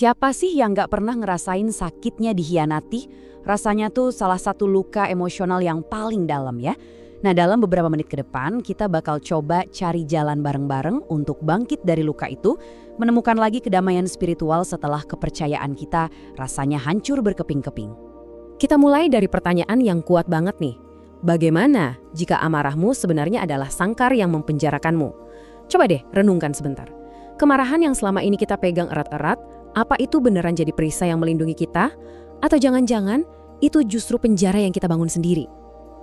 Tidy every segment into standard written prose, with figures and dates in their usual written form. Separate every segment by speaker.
Speaker 1: Siapa sih yang nggak pernah ngerasain sakitnya dikhianati? Rasanya tuh salah satu luka emosional yang paling dalam ya. Nah, dalam beberapa menit ke depan, kita bakal coba cari jalan bareng-bareng untuk bangkit dari luka itu, menemukan lagi kedamaian spiritual setelah kepercayaan kita rasanya hancur berkeping-keping. Kita mulai dari pertanyaan yang kuat banget nih. Bagaimana jika amarahmu sebenarnya adalah sangkar yang mempenjarakanmu? Coba deh renungkan sebentar. Kemarahan yang selama ini kita pegang erat-erat, apa itu beneran jadi perisai yang melindungi kita? Atau jangan-jangan itu justru penjara yang kita bangun sendiri?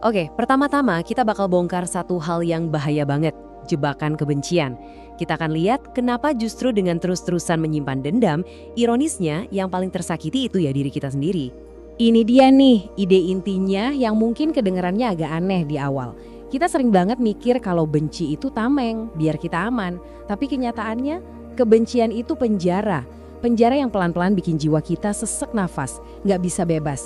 Speaker 1: Oke, pertama-tama kita bakal bongkar satu hal yang bahaya banget, jebakan kebencian. Kita akan lihat kenapa justru dengan terus-terusan menyimpan dendam, ironisnya yang paling tersakiti itu ya diri kita sendiri. Ini dia nih, ide intinya yang mungkin kedengarannya agak aneh di awal. Kita sering banget mikir kalau benci itu tameng, biar kita aman. Tapi kenyataannya, kebencian itu penjara. Penjara yang pelan-pelan bikin jiwa kita sesek nafas, nggak bisa bebas.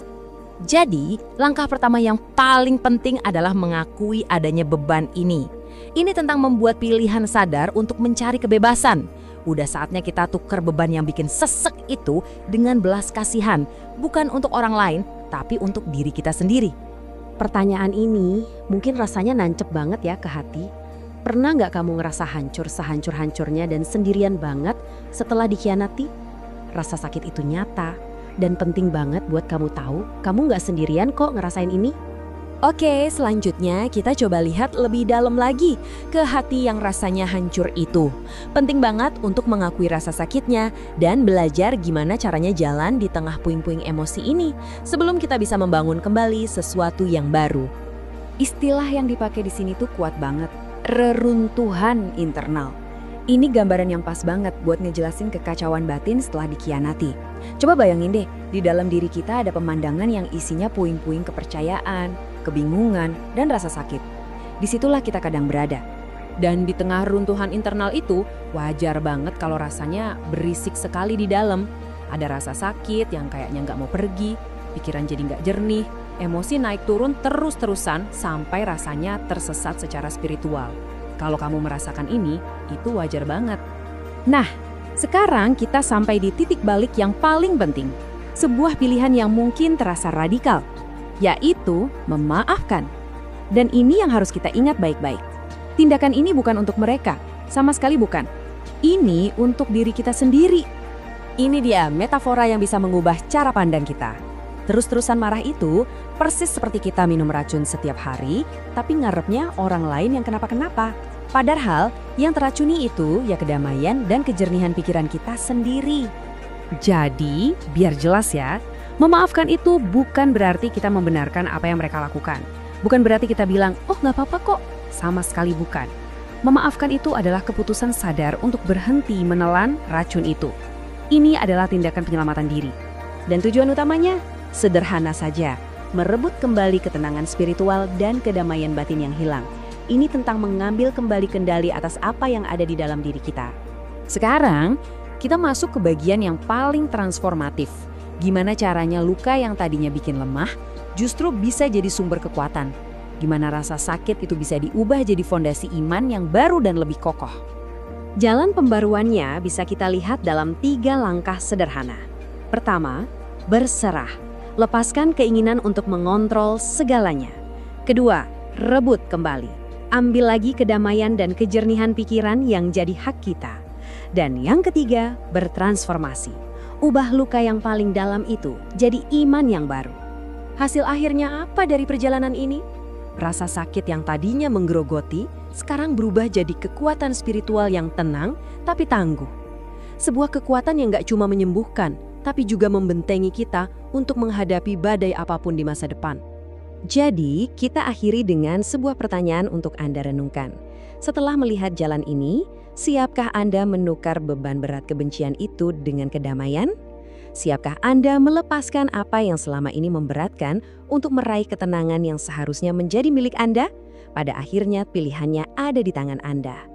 Speaker 2: Jadi, langkah pertama yang paling penting adalah mengakui adanya beban ini. Ini tentang membuat pilihan sadar untuk mencari kebebasan. Udah saatnya kita tukar beban yang bikin sesek itu dengan belas kasihan, bukan untuk orang lain, tapi untuk diri kita sendiri.
Speaker 1: Pertanyaan ini mungkin rasanya nancep banget ya ke hati. Pernah nggak kamu ngerasa hancur sehancur-hancurnya dan sendirian banget setelah dikhianati? Rasa sakit itu nyata dan penting banget buat kamu tahu kamu nggak sendirian kok ngerasain ini. Oke, selanjutnya kita coba lihat lebih dalam lagi ke hati yang rasanya hancur itu. Penting banget untuk mengakui rasa sakitnya dan belajar gimana caranya jalan di tengah puing-puing emosi ini sebelum kita bisa membangun kembali sesuatu yang baru. Istilah yang dipakai di sini tuh kuat banget, reruntuhan internal. Ini gambaran yang pas banget buat ngejelasin kekacauan batin setelah dikhianati. Coba bayangin deh, di dalam diri kita ada pemandangan yang isinya puing-puing kepercayaan, kebingungan, dan rasa sakit. Disitulah kita kadang berada. Dan di tengah runtuhan internal itu, wajar banget kalau rasanya berisik sekali di dalam. Ada rasa sakit yang kayaknya nggak mau pergi, pikiran jadi nggak jernih, emosi naik turun terus-terusan sampai rasanya tersesat secara spiritual. Kalau kamu merasakan ini, itu wajar banget. Nah, sekarang kita sampai di titik balik yang paling penting. Sebuah pilihan yang mungkin terasa radikal, yaitu memaafkan. Dan ini yang harus kita ingat baik-baik. Tindakan ini bukan untuk mereka, sama sekali bukan. Ini untuk diri kita sendiri. Ini dia metafora yang bisa mengubah cara pandang kita. Terus-terusan marah itu persis seperti kita minum racun setiap hari, tapi ngarepnya orang lain yang kenapa-kenapa. Padahal yang teracuni itu ya kedamaian dan kejernihan pikiran kita sendiri. Jadi, biar jelas ya, memaafkan itu bukan berarti kita membenarkan apa yang mereka lakukan. Bukan berarti kita bilang, oh nggak apa-apa kok. Sama sekali bukan. Memaafkan itu adalah keputusan sadar untuk berhenti menelan racun itu. Ini adalah tindakan penyelamatan diri. Dan tujuan utamanya sederhana saja, merebut kembali ketenangan spiritual dan kedamaian batin yang hilang. Ini tentang mengambil kembali kendali atas apa yang ada di dalam diri kita. Sekarang, kita masuk ke bagian yang paling transformatif. Gimana caranya luka yang tadinya bikin lemah, justru bisa jadi sumber kekuatan. Gimana rasa sakit itu bisa diubah jadi fondasi iman yang baru dan lebih kokoh. Jalan pembaruannya bisa kita lihat dalam 3 langkah sederhana. Pertama, berserah. Lepaskan keinginan untuk mengontrol segalanya. Kedua, rebut kembali. Ambil lagi kedamaian dan kejernihan pikiran yang jadi hak kita. Dan yang ketiga, bertransformasi. Ubah luka yang paling dalam itu jadi iman yang baru. Hasil akhirnya apa dari perjalanan ini? Rasa sakit yang tadinya menggerogoti, sekarang berubah jadi kekuatan spiritual yang tenang tapi tangguh. Sebuah kekuatan yang gak cuma menyembuhkan, tapi juga membentengi kita untuk menghadapi badai apapun di masa depan. Jadi, kita akhiri dengan sebuah pertanyaan untuk Anda renungkan. Setelah melihat jalan ini, siapkah Anda menukar beban berat kebencian itu dengan kedamaian? Siapkah Anda melepaskan apa yang selama ini memberatkan untuk meraih ketenangan yang seharusnya menjadi milik Anda? Pada akhirnya pilihannya ada di tangan Anda.